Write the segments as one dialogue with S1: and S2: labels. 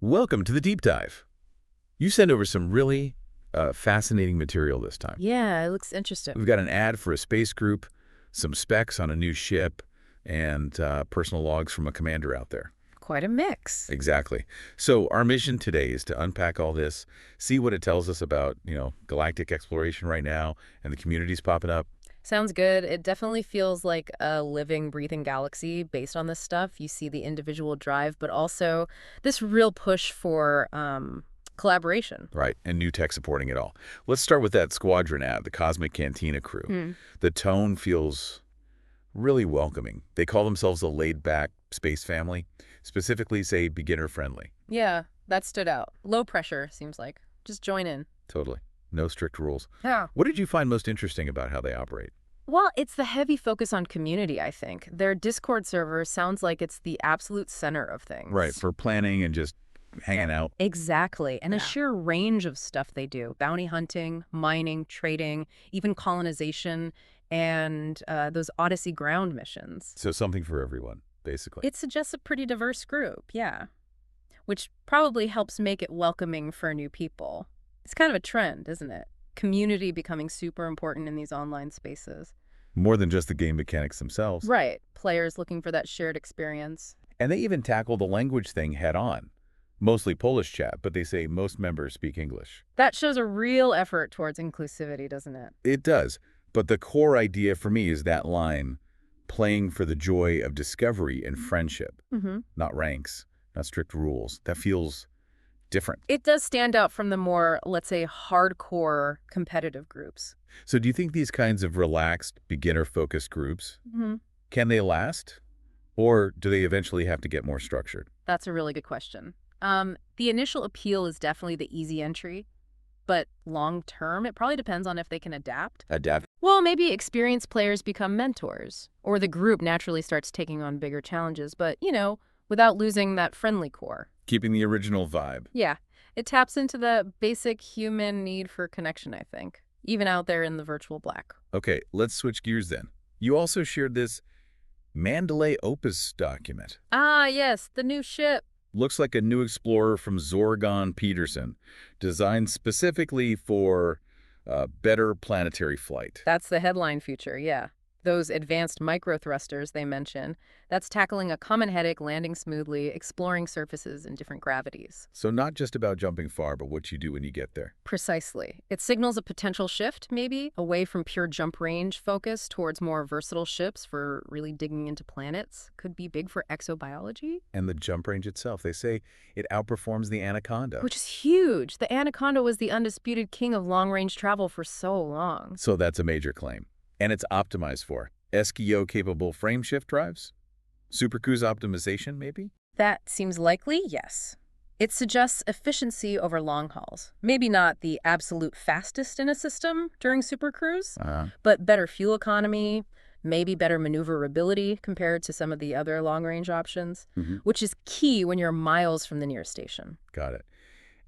S1: Welcome to the deep dive. You sent over some really fascinating material this time.
S2: Yeah, it looks interesting.
S1: We've got an ad for a space group, some specs on a new ship, and personal logs from a commander out there.
S2: Quite a mix.
S1: Exactly. So our mission today is to unpack all this, see what it tells us about, galactic exploration right now and the communities popping up.
S2: Sounds good. It definitely feels like a living, breathing galaxy based on this stuff. You see the individual drive, but also this real push for collaboration.
S1: Right, and new tech supporting it all. Let's start with that squadron ad, the Cosmic Cantina Crew.
S2: Hmm.
S1: The tone feels really welcoming. They call themselves a laid-back space family, specifically say beginner-friendly.
S2: Yeah, that stood out. Low pressure, seems like. Just join in.
S1: Totally. No strict rules.
S2: Yeah.
S1: What did you find most interesting about how they operate?
S2: Well, it's the heavy focus on community, I think. Their Discord server sounds like it's the absolute center of things.
S1: Right, for planning and just hanging out.
S2: Exactly. And a
S1: Yeah.
S2: sheer range of stuff they do. Bounty hunting, mining, trading, even colonization, and those Odyssey ground missions.
S1: So something for everyone, basically.
S2: It suggests a pretty diverse group, yeah. Which probably helps make it welcoming for new people. It's kind of a trend, isn't it? Community becoming super important in these online spaces.
S1: More than just the game mechanics themselves.
S2: Right. Players looking for that shared experience.
S1: And they even tackle the language thing head on. Mostly Polish chat, but they say most members speak English.
S2: That shows a real effort towards inclusivity, doesn't it?
S1: It does. But the core idea for me is that line, playing for the joy of discovery and friendship,
S2: Mm-hmm.
S1: not ranks, not strict rules. That feels different.
S2: It does stand out from the more, let's say, hardcore competitive groups.
S1: So do you think these kinds of relaxed, beginner-focused groups,
S2: Mm-hmm.
S1: can they last? Or do they eventually have to get more structured?
S2: That's a really good question. The initial appeal is definitely the easy entry, but long term, it probably depends on if they can adapt.
S1: Adapt.
S2: Well, maybe experienced players become mentors, or the group naturally starts taking on bigger challenges, but, without losing that friendly core.
S1: Keeping the original vibe.
S2: Yeah, it taps into the basic human need for connection, I think, even out there in the virtual black.
S1: Okay, let's switch gears then. You also shared this Mandalay Opus document.
S2: Ah, yes, the new ship.
S1: Looks like a new explorer from Zorgon Peterson, designed specifically for better planetary flight.
S2: That's the headline feature, yeah. Those advanced microthrusters they mention, that's tackling a common headache, landing smoothly, exploring surfaces in different gravities.
S1: So not just about jumping far, but what you do when you get there.
S2: Precisely. It signals a potential shift, maybe, away from pure jump range focus towards more versatile ships for really digging into planets. Could be big for exobiology.
S1: And the jump range itself, they say it outperforms the Anaconda.
S2: Which is huge. The Anaconda was the undisputed king of long-range travel for so long.
S1: So that's a major claim. And it's optimized for SKO-capable frameshift drives? Supercruise optimization, maybe?
S2: That seems likely, yes. It suggests efficiency over long hauls. Maybe not the absolute fastest in a system during supercruise, but better fuel economy, maybe better maneuverability compared to some of the other long-range options, which is key when you're miles from the nearest station.
S1: Got it.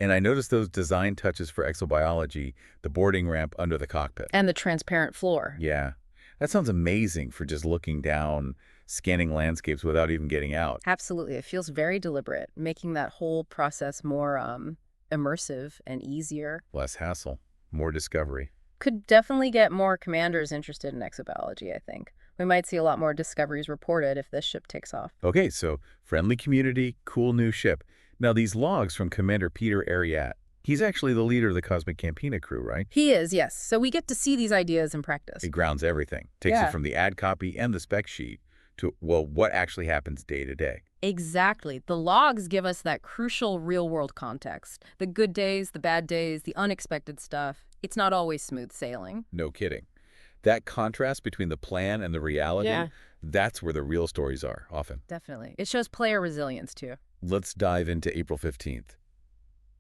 S1: And I noticed those design touches for exobiology, the boarding ramp under the cockpit.
S2: And the transparent floor.
S1: Yeah. That sounds amazing for just looking down, scanning landscapes without even getting out.
S2: Absolutely. It feels very deliberate, making that whole process more immersive and easier.
S1: Less hassle, more discovery.
S2: Could definitely get more commanders interested in exobiology, I think. We might see a lot more discoveries reported if this ship takes off.
S1: Okay, so friendly community, cool new ship. Now these logs from Commander Peter Ariete, he's actually the leader of the Cosmic Cantina Crew, right?
S2: He is, yes. So we get to see these ideas in practice.
S1: He grounds everything, takes
S2: Yeah.
S1: it from the ad copy and the spec sheet to, well, what actually happens day to day.
S2: Exactly. The logs give us that crucial real-world context. The good days, the bad days, the unexpected stuff. It's not always smooth sailing.
S1: No kidding. That contrast between the plan and the reality,
S2: Yeah.
S1: that's where the real stories are, often.
S2: Definitely. It shows player resilience, too.
S1: Let's dive into April 15th.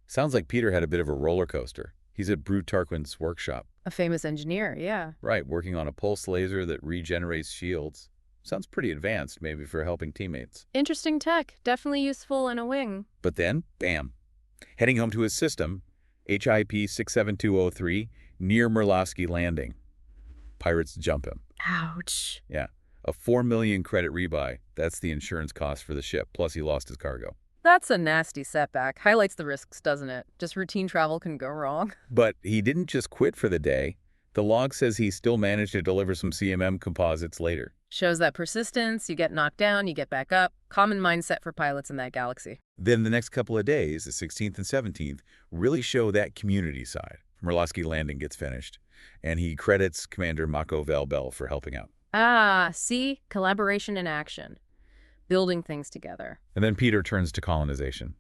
S1: Sounds like Peter had a bit of a roller coaster. He's at Brew Tarquin's workshop.
S2: A famous engineer, yeah.
S1: Right, working on a pulse laser that regenerates shields. Sounds pretty advanced, maybe, for helping teammates.
S2: Interesting tech. Definitely useful in a wing.
S1: But then, bam. Heading home to his system, HIP 67203, near Merlowski Landing. Pirates jump him.
S2: Ouch.
S1: Yeah. A 4 million credit rebuy. That's the insurance cost for the ship, plus he lost his cargo.
S2: That's a nasty setback. Highlights the risks, doesn't it? Just routine travel can go wrong.
S1: But he didn't just quit for the day. The log says he still managed to deliver some CMM composites later.
S2: Shows that persistence, you get knocked down, you get back up. Common mindset for pilots in that galaxy.
S1: Then the next couple of days, the 16th and 17th, really show that community side. Murlowski Landing gets finished, and he credits Commander Mako Valbel for helping out.
S2: Ah, see? Collaboration in action. Building things together.
S1: And then Peter turns to colonization.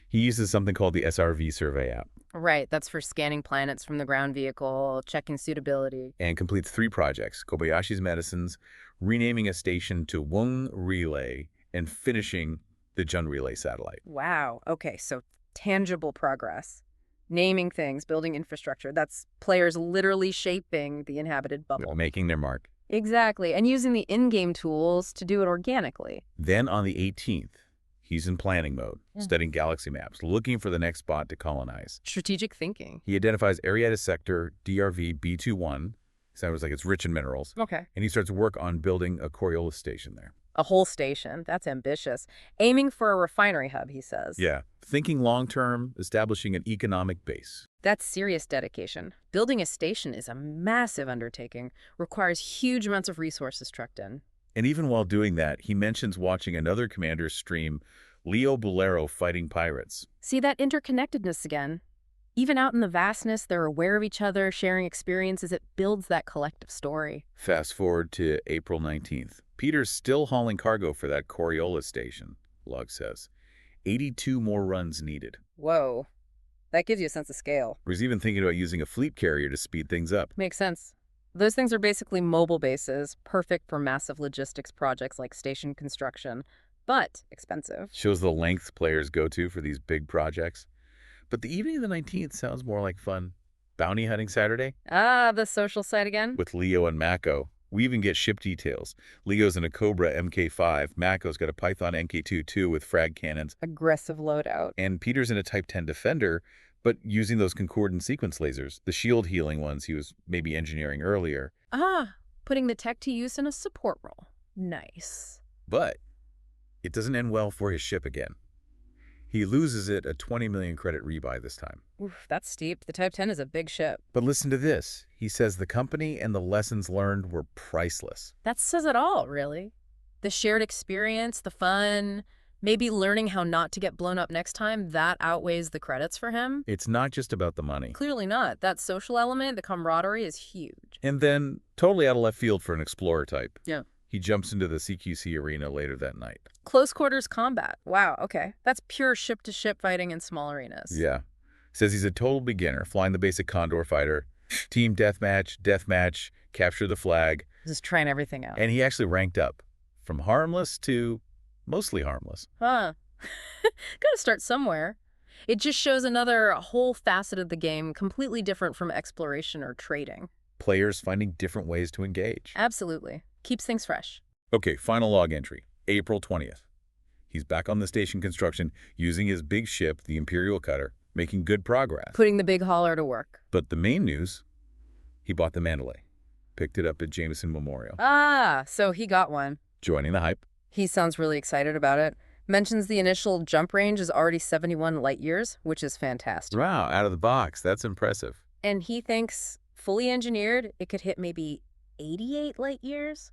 S1: He uses something called the SRV survey app.
S2: Right, that's for scanning planets from the ground vehicle, checking suitability.
S1: And completes 3 projects: Kobayashi's Medicines, renaming a station to Wung Relay, and finishing the Jun Relay satellite.
S2: Wow, okay, so tangible progress. Naming things, building infrastructure. That's players literally shaping the inhabited bubble.
S1: Making their mark.
S2: Exactly, and using the in-game tools to do it organically.
S1: Then on the 18th, he's in planning mode, studying galaxy maps, looking for the next spot to colonize.
S2: Strategic thinking.
S1: He identifies Ariete sector DRV B21, sounds like it's rich in minerals,
S2: Okay.
S1: and he starts work on building a Coriolis station there.
S2: A whole station. That's ambitious. Aiming for a refinery hub, he says.
S1: Yeah, thinking long-term, establishing an economic base.
S2: That's serious dedication. Building a station is a massive undertaking, requires huge amounts of resources trucked in.
S1: And even while doing that, he mentions watching another commander's stream, Leo Bolero fighting pirates.
S2: See that interconnectedness again? Even out in the vastness, they're aware of each other, sharing experiences. It builds that collective story.
S1: Fast forward to April 19th. Peter's still hauling cargo for that Coriolis station, log says. 82 more runs needed.
S2: Whoa. That gives you a sense of scale.
S1: He's even thinking about using a fleet carrier to speed things up.
S2: Makes sense. Those things are basically mobile bases, perfect for massive logistics projects like station construction, but expensive.
S1: Shows the lengths players go to for these big projects. But the evening of the 19th sounds more like fun. Bounty hunting Saturday?
S2: Ah, the social side again?
S1: With Leo and Mako. We even get ship details. Leo's in a Cobra MK5. Mako's got a Python MK2 with frag cannons.
S2: Aggressive loadout.
S1: And Peter's in a Type 10 Defender, but using those concordant sequence lasers, the shield healing ones he was maybe engineering earlier.
S2: Ah, putting the tech to use in a support role. Nice.
S1: But it doesn't end well for his ship again. He loses it a 20 million credit rebuy this time.
S2: Oof, that's steep. The Type 10 is a big ship.
S1: But listen to this. He says the company and the lessons learned were priceless.
S2: That says it all, really. The shared experience, the fun, maybe learning how not to get blown up next time, that outweighs the credits for him.
S1: It's not just about the money.
S2: Clearly not. That social element, the camaraderie, is huge.
S1: And then, totally out of left field for an explorer type.
S2: Yeah.
S1: He jumps into the CQC arena later that night.
S2: Close quarters combat. Wow, okay. That's pure ship-to-ship fighting in small arenas.
S1: Yeah. Says he's a total beginner, flying the basic Condor fighter. Team deathmatch, capture the flag.
S2: Just trying everything out.
S1: And he actually ranked up from harmless to mostly harmless.
S2: Huh. Gotta start somewhere. It just shows another whole facet of the game, completely different from exploration or trading.
S1: Players finding different ways to engage.
S2: Absolutely. Keeps things fresh.
S1: Okay, final log entry, April 20th. He's back on the station construction, using his big ship, the Imperial Cutter, making good progress.
S2: Putting the big hauler to work.
S1: But the main news, he bought the Mandalay, picked it up at Jameson Memorial.
S2: Ah, so he got one.
S1: Joining the hype.
S2: He sounds really excited about it. Mentions the initial jump range is already 71 light years, which is fantastic.
S1: Wow, out of the box. That's impressive.
S2: And he thinks, fully engineered, it could hit maybe 88 light years?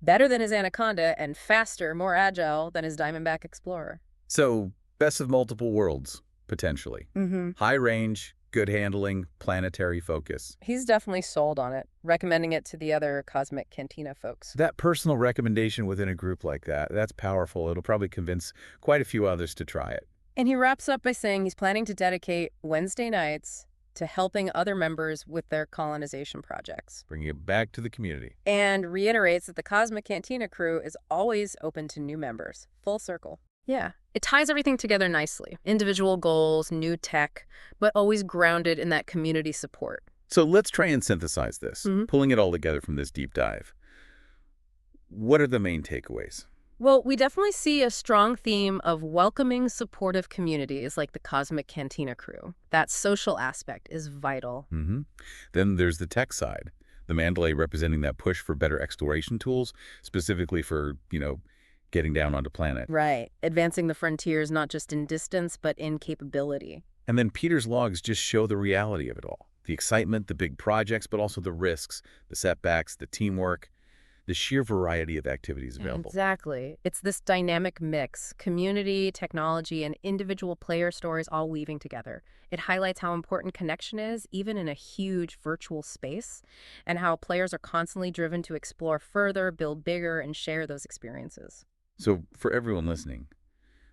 S2: Better than his Anaconda and faster, more agile than his Diamondback Explorer.
S1: So, best of multiple worlds, potentially. High range, good handling, planetary focus.
S2: He's definitely sold on it, recommending it to the other Cosmic Cantina folks.
S1: That personal recommendation within a group like that, that's powerful. It'll probably convince quite a few others to try it.
S2: And he wraps up by saying he's planning to dedicate Wednesday nights to helping other members with their colonization projects.
S1: Bringing it back to the community.
S2: And reiterates that the Cosmic Cantina Crew is always open to new members. Full circle. Yeah. It ties everything together nicely. Individual goals, new tech, but always grounded in that community support.
S1: So let's try and synthesize this, pulling it all together from this deep dive. What are the main takeaways?
S2: Well, we definitely see a strong theme of welcoming, supportive communities like the Cosmic Cantina Crew. That social aspect is vital.
S1: Then there's the tech side. The Mandalay representing that push for better exploration tools, specifically for, getting down onto planet.
S2: Right. Advancing the frontiers not just in distance, but in capability.
S1: And then Peter's logs just show the reality of it all. The excitement, the big projects, but also the risks, the setbacks, the teamwork, the sheer variety of activities available.
S2: Exactly. It's this dynamic mix, community, technology, and individual player stories all weaving together. It highlights how important connection is, even in a huge virtual space, and how players are constantly driven to explore further, build bigger, and share those experiences.
S1: So for everyone listening,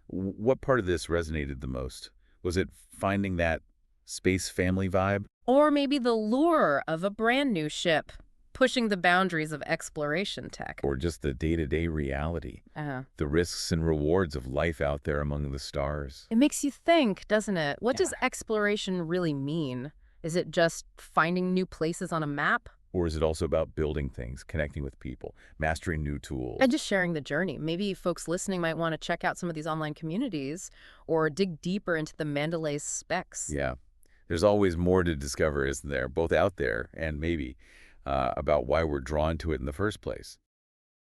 S1: what part of this resonated the most? Was it finding that space family vibe?
S2: Or maybe the lure of a brand new ship, pushing the boundaries of exploration tech.
S1: Or just the day-to-day reality?
S2: Uh-huh.
S1: The risks and rewards of life out there among the stars?
S2: It makes you think, doesn't it? What
S1: Yeah.
S2: does exploration really mean? Is it just finding new places on a map?
S1: Or is it also about building things, connecting with people, mastering new tools?
S2: And just sharing the journey. Maybe folks listening might want to check out some of these online communities or dig deeper into the Mandalay's specs.
S1: Yeah. There's always more to discover, isn't there? Both out there and maybe about why we're drawn to it in the first place.